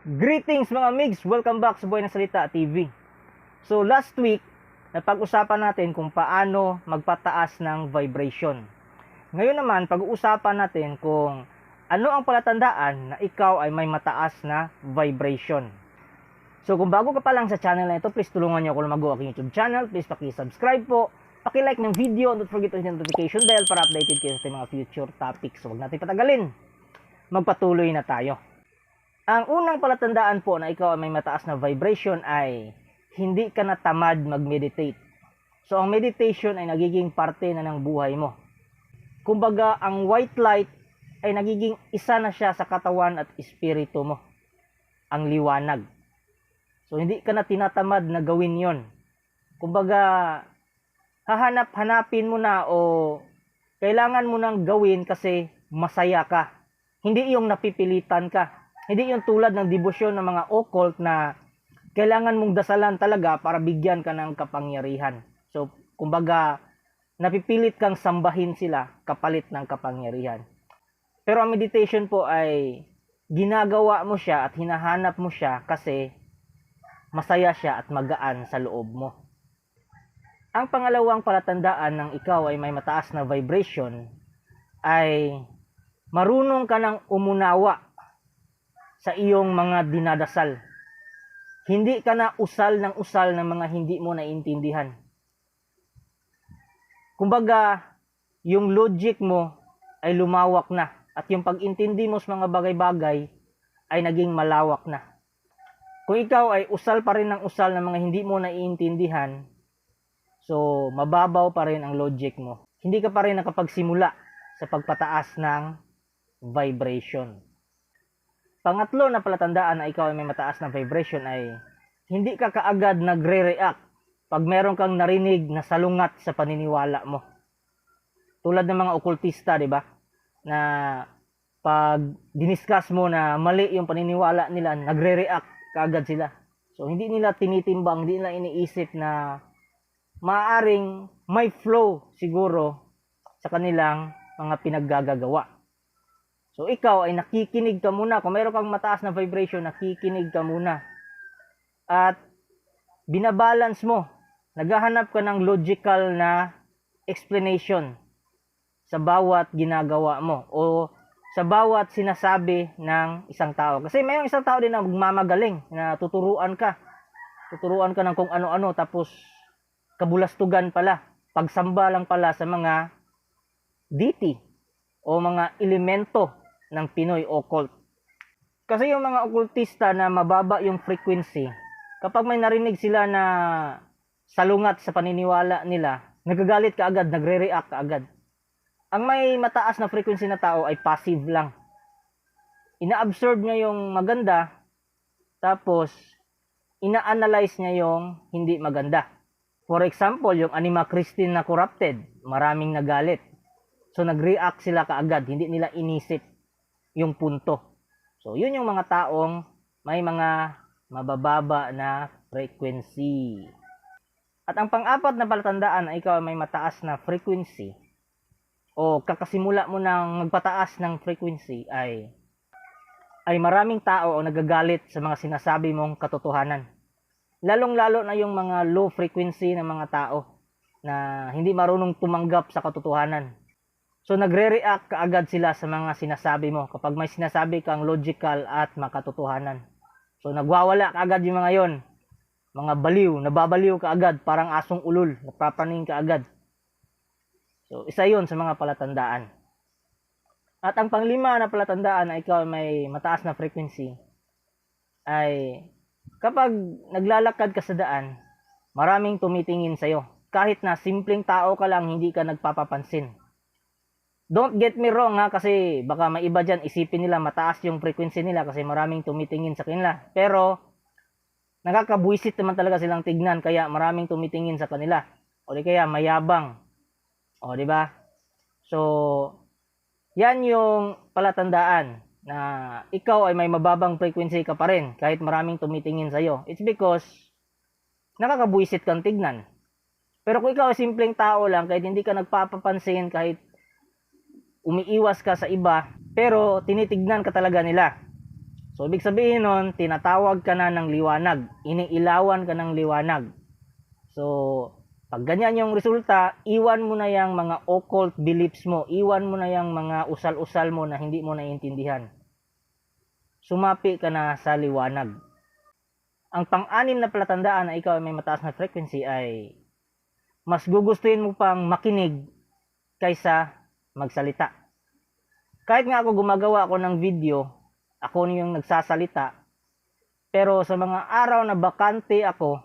Greetings mga migs! Welcome back sa Buhay ng Salita TV. So last week, napag-usapan natin kung paano magpataas ng vibration. Ngayon naman, pag-uusapan natin kung ano ang palatandaan na ikaw ay may mataas na vibration. So kung bago ka pa lang sa channel na ito, please tulungan niyo ako lumago aking YouTube channel. Please paki-subscribe po, paki-like ng video, and don't forget to hit the notification bell para updated kayo sa mga future topics. So huwag natin patagalin. Magpatuloy na tayo. Ang unang palatandaan po na ikaw ay may mataas na vibration ay hindi ka na tamad mag-meditate. So ang meditation ay nagiging parte na ng buhay mo. Kumbaga ang white light ay nagiging isa na siya sa katawan at espiritu mo. Ang liwanag. So hindi ka na tinatamad na gawin yon. Kumbaga hahanap-hanapin mo na o kailangan mo nang gawin kasi masaya ka. Hindi yung napipilitan ka. Hindi yung tulad ng debosyon ng mga occult na kailangan mong dasalan talaga para bigyan ka ng kapangyarihan. So, kumbaga, napipilit kang sambahin sila kapalit ng kapangyarihan. Pero ang meditation po ay ginagawa mo siya at hinahanap mo siya kasi masaya siya at magaan sa loob mo. Ang pangalawang palatandaan ng ikaw ay may mataas na vibration ay marunong ka ng umunawa sa iyong mga dinadasal. Hindi ka na usal ng mga hindi mo naiintindihan. Kumbaga, yung logic mo ay lumawak na at yung pag-intindi mo sa mga bagay-bagay ay naging malawak na. Kung ikaw ay usal pa rin ng usal ng mga hindi mo naiintindihan, so mababaw pa rin ang logic mo. Hindi ka pa rin nakapagsimula sa pagpataas ng vibration. Pangatlo na palatandaan na ikaw ay may mataas na vibration ay hindi ka kaagad nagre-react pag meron kang narinig na salungat sa paniniwala mo. Tulad ng mga okultista, di ba? Na pag diniscuss mo na mali yung paniniwala nila, nagre-react kaagad sila. So hindi nila tinitimbang, hindi nila iniisip na maaaring may flow siguro sa kanilang mga pinaggagawa. So ikaw ay nakikinig ka muna. Kung meron kang mataas na vibration, nakikinig ka muna. At binabalance mo. Naghahanap ka ng logical na explanation sa bawat ginagawa mo o sa bawat sinasabi ng isang tao. Kasi mayroong isang tao din na magmamagaling na tuturuan ka. Tuturuan ka ng kung ano-ano tapos kabulastugan pala. Pagsamba lang pala sa mga deity o mga elemento ng Pinoy occult. Kasi yung mga occultista na mababa yung frequency, kapag may narinig sila na salungat sa paniniwala nila, nagagalit kaagad, nagre-react kaagad. Ang may mataas na frequency na tao ay passive lang. Ina-absorb niya yung maganda, tapos ina-analyze niya yung hindi maganda. For example, yung Anima Christi na corrupted, maraming nagalit. So nag-react sila kaagad, hindi nila inisip yung punto. So yun yung mga taong may mga mabababa na frequency. At ang pang-apat na palatandaan na ikaw may mataas na frequency o kakasimula mo ng magpataas ng frequency ay maraming tao o nagagalit sa mga sinasabi mong katotohanan. Lalong-lalo na yung mga low frequency na mga tao na hindi marunong tumanggap sa katotohanan. So nagre-react kaagad sila sa mga sinasabi mo kapag may sinasabi kang logical at makatotohanan. So nagwawala kaagad yung mga yon. Mga baliw, nababaliw kaagad, parang asong ulol, napapraning kaagad. So isa yon sa mga palatandaan. At ang panglima na palatandaan na ikaw may mataas na frequency ay kapag naglalakad ka sa daan, maraming tumitingin sa'yo. Kahit na simpleng tao ka lang, hindi ka nagpapapansin. Don't get me wrong ha, kasi baka may iba dyan, isipin nila mataas yung frequency nila kasi maraming tumitingin sa kanila. Pero, nakakabuisit naman talaga silang tignan, kaya maraming tumitingin sa kanila. O di kaya mayabang. O di ba? So, yan yung palatandaan na ikaw ay may mababang frequency ka pa rin kahit maraming tumitingin sa'yo. It's because, nakakabuisit kang tignan. Pero kung ikaw ay simpleng tao lang, kahit hindi ka nagpapapansin, kahit umiiwas ka sa iba, pero tinitignan ka talaga nila. So, ibig sabihin nun, tinatawag ka na ng liwanag. Iniilawan ka ng liwanag. So, pag ganyan yung resulta, iwan mo na yung mga occult beliefs mo. Iwan mo na yung mga usal-usal mo na hindi mo naiintindihan. Sumapi ka na sa liwanag. Ang pang-anim na palatandaan na ikaw ay may mataas na frequency ay mas gugustuhin mo pang makinig kaysa magsalita. Kahit nga ako gumagawa ako ng video, ako yung nagsasalita, pero sa mga araw na bakante ako,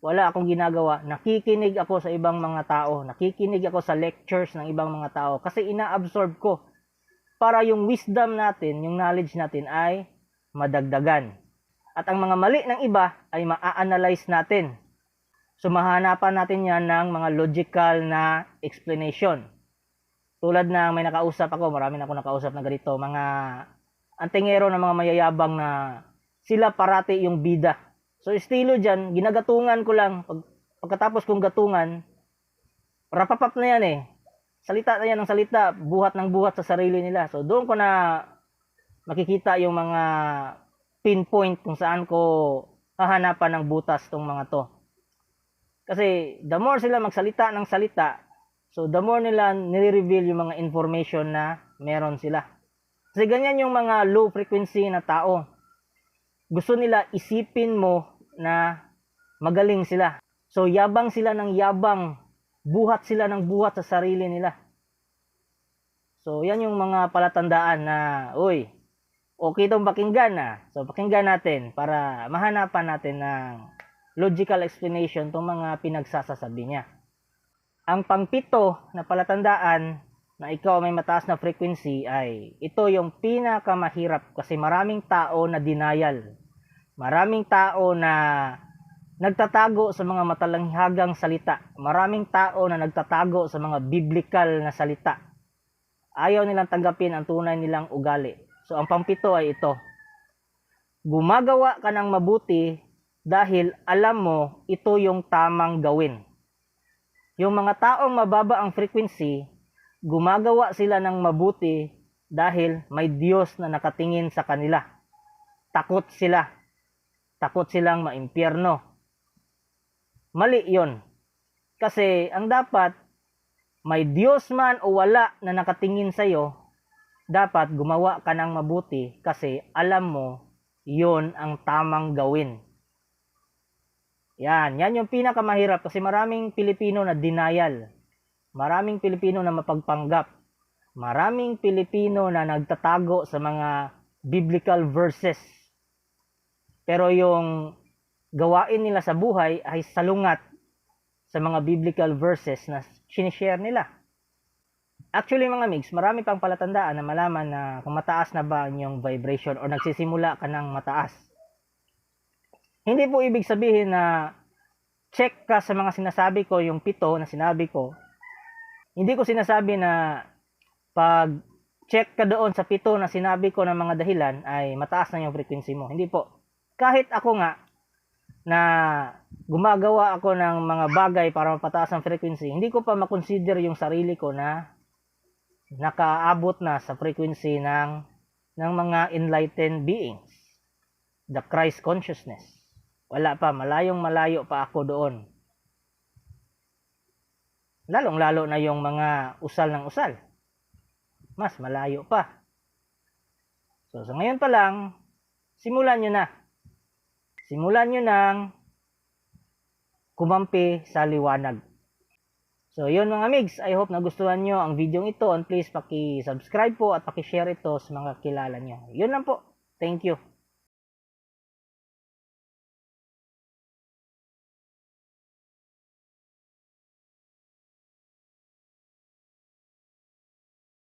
wala akong ginagawa, nakikinig ako sa ibang mga tao, nakikinig ako sa lectures ng ibang mga tao, kasi ina-absorb ko para yung wisdom natin, yung knowledge natin ay madagdagan. At ang mga mali ng iba ay ma-analyze natin. So mahanapan natin yan ng mga logical na explanation. Tulad na may nakausap ako, marami na ako nakausap na ganito, mga antingero ng mga mayayabang na sila parati yung bida. So estilo dyan, ginagatungan ko lang. Pagkatapos kong gatungan, rapapap na yan eh. Salita na yan ng salita, buhat ng buhat sa sarili nila. So doon ko na makikita yung mga pinpoint kung saan ko hahanapan ng butas tong mga to. Kasi the more sila magsalita ng salita, so the more nila nire-reveal yung mga information na meron sila. Kasi ganyan yung mga low frequency na tao. Gusto nila isipin mo na magaling sila. So yabang sila ng yabang, buhat sila ng buhat sa sarili nila. So yan yung mga palatandaan na, uy, okay itong pakinggan na. So pakinggan natin para mahanapan natin ng logical explanation itong mga pinagsasasabi niya. Ang pangpito na palatandaan na ikaw may mataas na frequency ay ito yung pinakamahirap kasi maraming tao na denial. Maraming tao na nagtatago sa mga matalanghagang salita. Maraming tao na nagtatago sa mga biblical na salita. Ayaw nilang tanggapin ang tunay nilang ugali. So ang pangpito ay ito. Gumagawa ka ng mabuti dahil alam mo ito yung tamang gawin. Yung mga taong mababa ang frequency, gumagawa sila ng mabuti dahil may Diyos na nakatingin sa kanila. Takot sila. Takot silang maimpyerno. Mali yon. Kasi ang dapat, may Diyos man o wala na nakatingin sa iyo, dapat gumawa ka ng mabuti kasi alam mo yon ang tamang gawin. Yan yung pinakamahirap kasi maraming Pilipino na denial. Maraming Pilipino na mapagpanggap. Maraming Pilipino na nagtatago sa mga biblical verses. Pero yung gawain nila sa buhay ay salungat sa mga biblical verses na sinishare nila. Actually mga migs, marami pang palatandaan na malaman na kung mataas na ba yung vibration o nagsisimula ka ng mataas. Hindi po ibig sabihin na check ka sa mga sinasabi ko, yung 7 na sinabi ko. Hindi ko sinasabi na pag check ka doon sa 7 na sinabi ko ng mga dahilan ay mataas na yung frequency mo. Hindi po. Kahit ako nga na gumagawa ako ng mga bagay para mapataas ang frequency, hindi ko pa makonsider yung sarili ko na nakaabot na sa frequency ng mga enlightened beings. The Christ consciousness. Wala pa, malayong malayo pa ako doon. Lalong-lalo na yung mga usal ng usal. Mas malayo pa. So, sa ngayon pa lang, simulan nyo na. Simulan nyo nang kumampi sa liwanag. So, yun mga migs. I hope nagustuhan nyo ang video ito. And please, paki-subscribe po at paki-share ito sa mga kilala nyo. Yun lang po. Thank you.